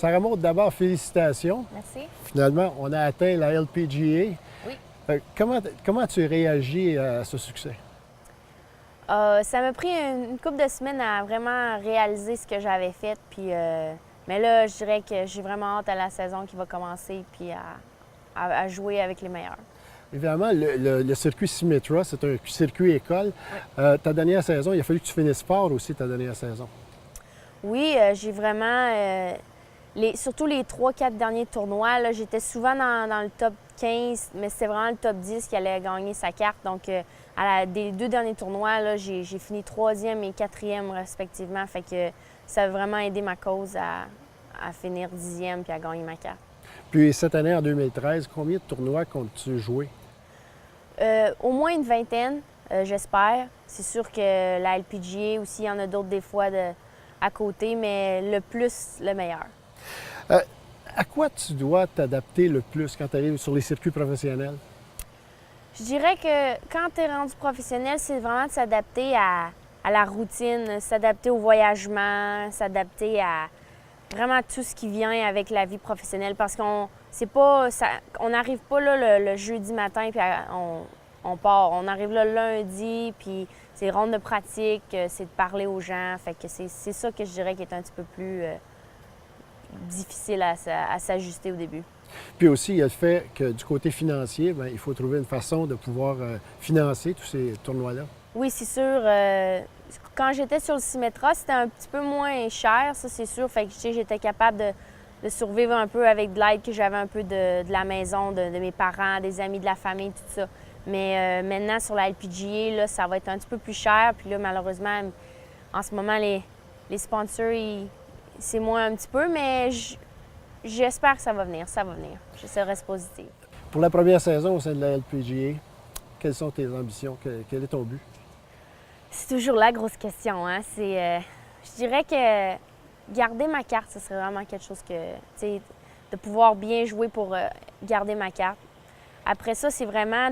Sarah Maud, d'abord, félicitations. Merci. Finalement, on a atteint la LPGA. Oui. Comment tu réagis à ce succès? Ça m'a pris une couple de semaines à vraiment réaliser ce que j'avais fait. Puis, mais là, je dirais que j'ai vraiment hâte à la saison qui va commencer puis à jouer avec les meilleurs. Évidemment, le circuit Symetra, c'est un circuit école. Oui. Ta dernière saison, il a fallu que tu finisses fort aussi ta dernière saison. Oui, j'ai vraiment... surtout les 3-4 derniers tournois, là, j'étais souvent dans le top 15, mais c'était vraiment le top 10 qui allait gagner sa carte. Donc, des 2 derniers tournois, là, j'ai fini 3e et 4e respectivement. Fait que ça a vraiment aidé ma cause à finir 10e puis à gagner ma carte. Puis cette année, en 2013, combien de tournois comptes-tu jouer? Au moins une vingtaine, j'espère. C'est sûr que la LPGA aussi, il y en a d'autres des fois à côté, mais le plus, le meilleur. À quoi tu dois t'adapter le plus quand tu arrives sur les circuits professionnels? Je dirais que quand tu es rendu professionnel, c'est vraiment de s'adapter à la routine, s'adapter au voyagement, s'adapter à vraiment tout ce qui vient avec la vie professionnelle. Parce qu'on n'arrive pas là le jeudi matin puis on part. On arrive là le lundi, puis c'est ronde de pratique, c'est de parler aux gens. Fait que c'est ça que je dirais qui est un petit peu plus difficile à s'ajuster au début. Puis aussi, il y a le fait que du côté financier, bien, il faut trouver une façon de pouvoir financer tous ces tournois-là. Oui, c'est sûr. Quand j'étais sur le Symetra, c'était un petit peu moins cher, ça c'est sûr. Fait que j'étais capable de survivre un peu avec de l'aide que j'avais un peu de la maison, de mes parents, des amis, de la famille, tout ça. Mais maintenant, sur la LPGA, là, ça va être un petit peu plus cher. Puis là, malheureusement, en ce moment, les sponsors, c'est moins un petit peu, mais j'espère que ça va venir. Ça va venir. Je reste positive. Pour la première saison au sein de la LPGA, quelles sont tes ambitions? Quel est ton but? C'est toujours la grosse question, hein? Je dirais que garder ma carte, ce serait vraiment quelque chose que, tu sais, de pouvoir bien jouer pour garder ma carte. Après ça, c'est vraiment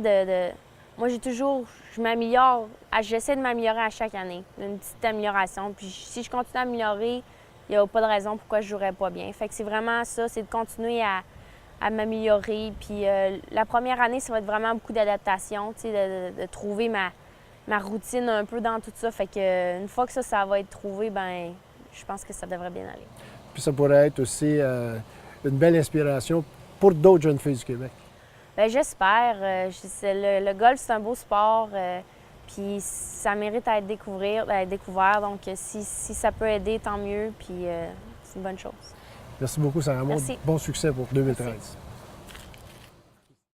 moi, je m'améliore, j'essaie de m'améliorer à chaque année, une petite amélioration. Puis si je continue à améliorer, il n'y a pas de raison pourquoi je ne jouerais pas bien. Fait que c'est vraiment ça, c'est de continuer à m'améliorer. Puis la première année, ça va être vraiment beaucoup d'adaptation, tu sais, de trouver ma routine un peu dans tout ça. Fait que une fois que ça va être trouvé, ben je pense que ça devrait bien aller. Puis ça pourrait être aussi une belle inspiration pour d'autres jeunes filles du Québec. Bien, j'espère. Le golf, c'est un beau sport. Puis ça mérite à être découvert. Donc si ça peut aider, tant mieux. Puis c'est une bonne chose. Merci beaucoup, Sarah Maud. Merci. Bon succès pour 2013. Merci.